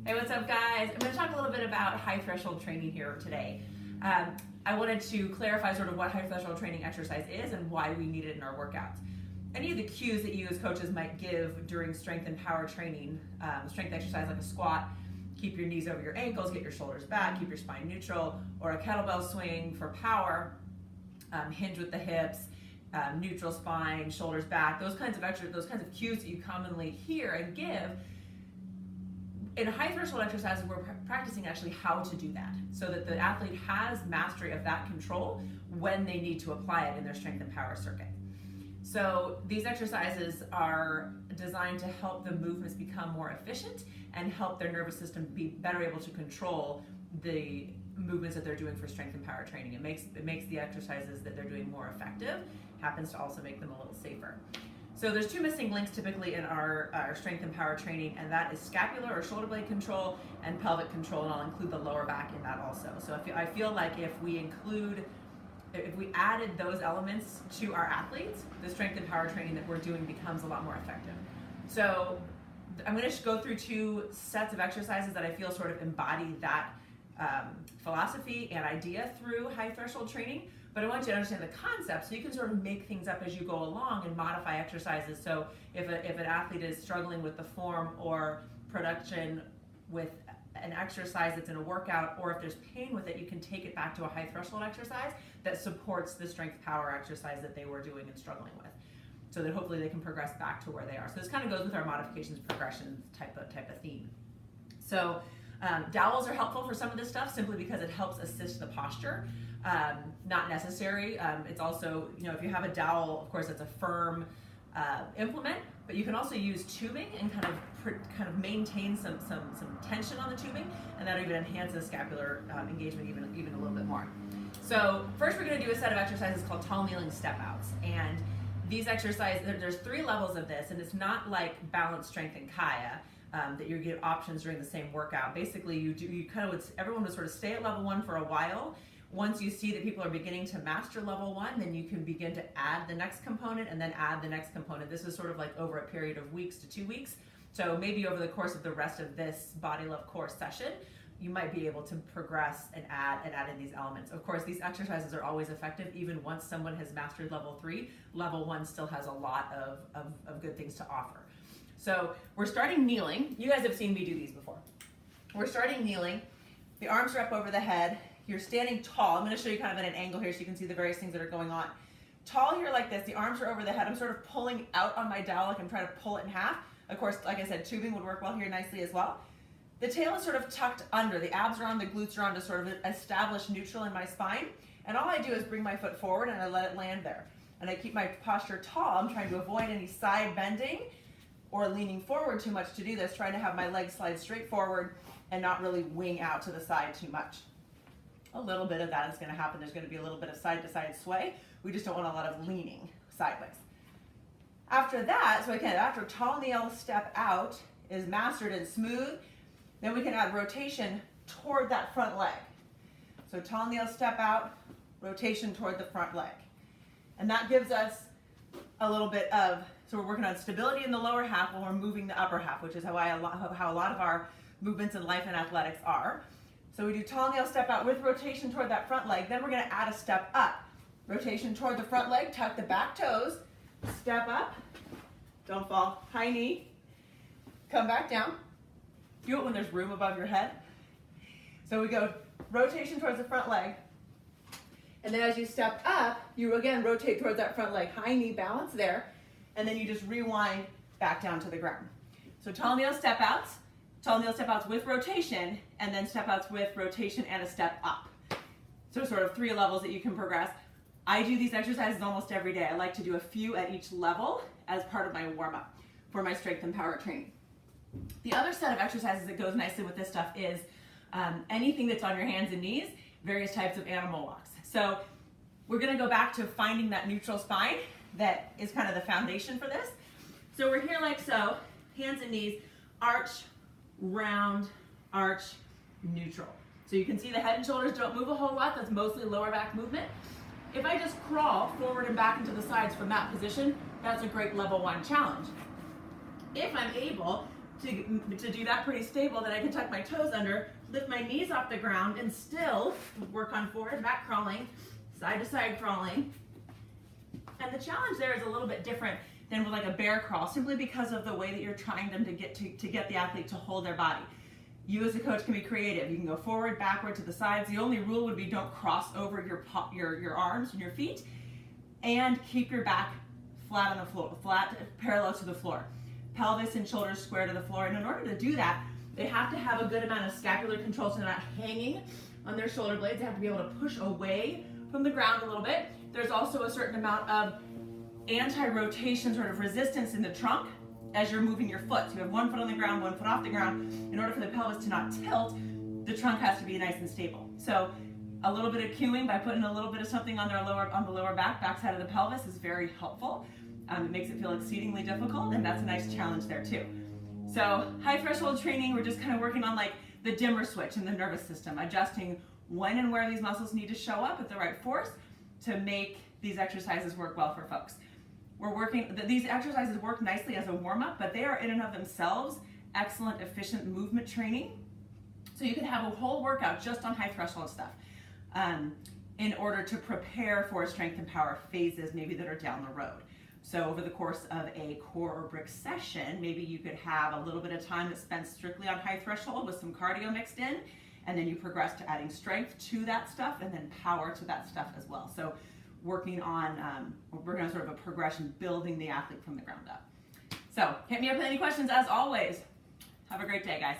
Hey, what's up, guys? I'm going to talk a little bit about high threshold training here today. I wanted to clarify sort of what high threshold training exercise is and why we need it in our workouts. Any of the cues that you as coaches might give during strength and power training, strength exercise like a squat, keep your knees over your ankles, get your shoulders back, keep your spine neutral, or a kettlebell swing for power, hinge with the hips, neutral spine, shoulders back, those kinds of cues that you commonly hear and give. In high threshold exercises, we're practicing actually how to do that so that the athlete has mastery of that control when they need to apply it in their strength and power circuit. So these exercises are designed to help the movements become more efficient and help their nervous system be better able to control the movements that they're doing for strength and power training. It makes the exercises that they're doing more effective, happens to also make them a little safer. So there's two missing links typically in our strength and power training, and that is scapular or shoulder blade control and pelvic control, and I'll include the lower back in that also. So I feel like if we added those elements to our athletes, the strength and power training that we're doing becomes a lot more effective. So I'm going to go through two sets of exercises that I feel sort of embody that philosophy and idea through high threshold training. But I want you to understand the concept so you can sort of make things up as you go along and modify exercises. So if an athlete is struggling with the form or production with an exercise that's in a workout, or if there's pain with it, you can take it back to a high threshold exercise that supports the strength power exercise that they were doing and struggling with, so that hopefully they can progress back to where they are. So this kind of goes with our modifications progression type of theme. So dowels are helpful for some of this stuff simply because it helps assist the posture. Not necessary. It's also, if you have a dowel, of course, it's a firm implement, but you can also use tubing and kind of maintain some tension on the tubing, and that even enhances scapular engagement even a little bit more. So first, we're going to do a set of exercises called tall kneeling step outs, and these exercises, there's 3 levels of this, and it's not like balance, strength, and kaya. That you get options during the same workout. Basically, everyone would sort of stay at level 1 for a while. Once you see that people are beginning to master level 1, then you can begin to add the next component and then add the next component. This is sort of like over a period of weeks to 2 weeks. So maybe over the course of the rest of this Body Love course session, you might be able to progress and add in these elements. Of course, these exercises are always effective. Even once someone has mastered level 3, level 1 still has a lot of good things to offer. So we're starting kneeling. You guys have seen me do these before. We're starting kneeling. The arms are up over the head. You're standing tall. I'm going to show you kind of at an angle here so you can see the various things that are going on. Tall here like this. The arms are over the head. I'm sort of pulling out on my dowel like I'm trying to pull it in half. Of course, like I said, tubing would work well here nicely as well. The tail is sort of tucked under. The abs are on, the glutes are on to sort of establish neutral in my spine. And all I do is bring my foot forward and I let it land there. And I keep my posture tall. I'm trying to avoid any side bending or leaning forward too much to do this, trying to have my legs slide straight forward and not really wing out to the side too much. A little bit of that is going to happen. There's going to be a little bit of side-to-side sway. We just don't want a lot of leaning sideways. After that, so again, after tall kneel step out is mastered and smooth, then we can add rotation toward that front leg. So tall kneel step out, rotation toward the front leg. And that gives us a little bit of, so we're working on stability in the lower half while we're moving the upper half, which is how a lot of our movements in life and athletics are. So we do tall kneel step out with rotation toward that front leg. Then we're going to add a step up. Rotation toward the front leg, tuck the back toes, step up, don't fall, high knee, come back down. Do it when there's room above your head. So we go rotation towards the front leg. And then as you step up, you again rotate towards that front leg, high knee balance there. And then you just rewind back down to the ground. So tall kneel step outs with rotation, and then step outs with rotation and a step up. So sort of 3 levels that you can progress. I do these exercises almost every day. I like to do a few at each level as part of my warm-up for my strength and power training. The other set of exercises that goes nicely with this stuff is anything that's on your hands and knees, various types of animal walks. So we're going to go back to finding that neutral spine that is kind of the foundation for this. So we're here like so, hands and knees, arch, round, arch, neutral. So you can see the head and shoulders don't move a whole lot. That's mostly lower back movement. If I just crawl forward and back into the sides from that position, that's a great level 1 challenge. If I'm able, to do that pretty stable, then I can tuck my toes under, lift my knees off the ground, and still work on forward and back crawling, side to side crawling. And the challenge there is a little bit different than with like a bear crawl, simply because of the way that you're trying them to get the athlete to hold their body. You as a coach can be creative. You can go forward, backward, to the sides. The only rule would be don't cross over your arms and your feet, and keep your back flat on the floor, flat parallel to the floor. Pelvis and shoulders square to the floor. And in order to do that, they have to have a good amount of scapular control, so they're not hanging on their shoulder blades. They have to be able to push away from the ground a little bit. There's also a certain amount of anti-rotation sort of resistance in the trunk as you're moving your foot. So you have one foot on the ground, one foot off the ground. In order for the pelvis to not tilt, the trunk has to be nice and stable. So a little bit of cueing by putting a little bit of something on the lower backside of the pelvis is very helpful. It makes it feel exceedingly difficult, and that's a nice challenge there too. So high threshold training, we're just kind of working on like the dimmer switch in the nervous system, adjusting when and where these muscles need to show up at the right force to make these exercises work well for folks. These exercises work nicely as a warm-up, but they are in and of themselves excellent, efficient movement training. So you can have a whole workout just on high threshold stuff in order to prepare for strength and power phases maybe that are down the road. So over the course of a core or brick session, maybe you could have a little bit of time that's spent strictly on high threshold with some cardio mixed in, and then you progress to adding strength to that stuff and then power to that stuff as well. So working on sort of a progression, building the athlete from the ground up. So hit me up with any questions as always. Have a great day, guys.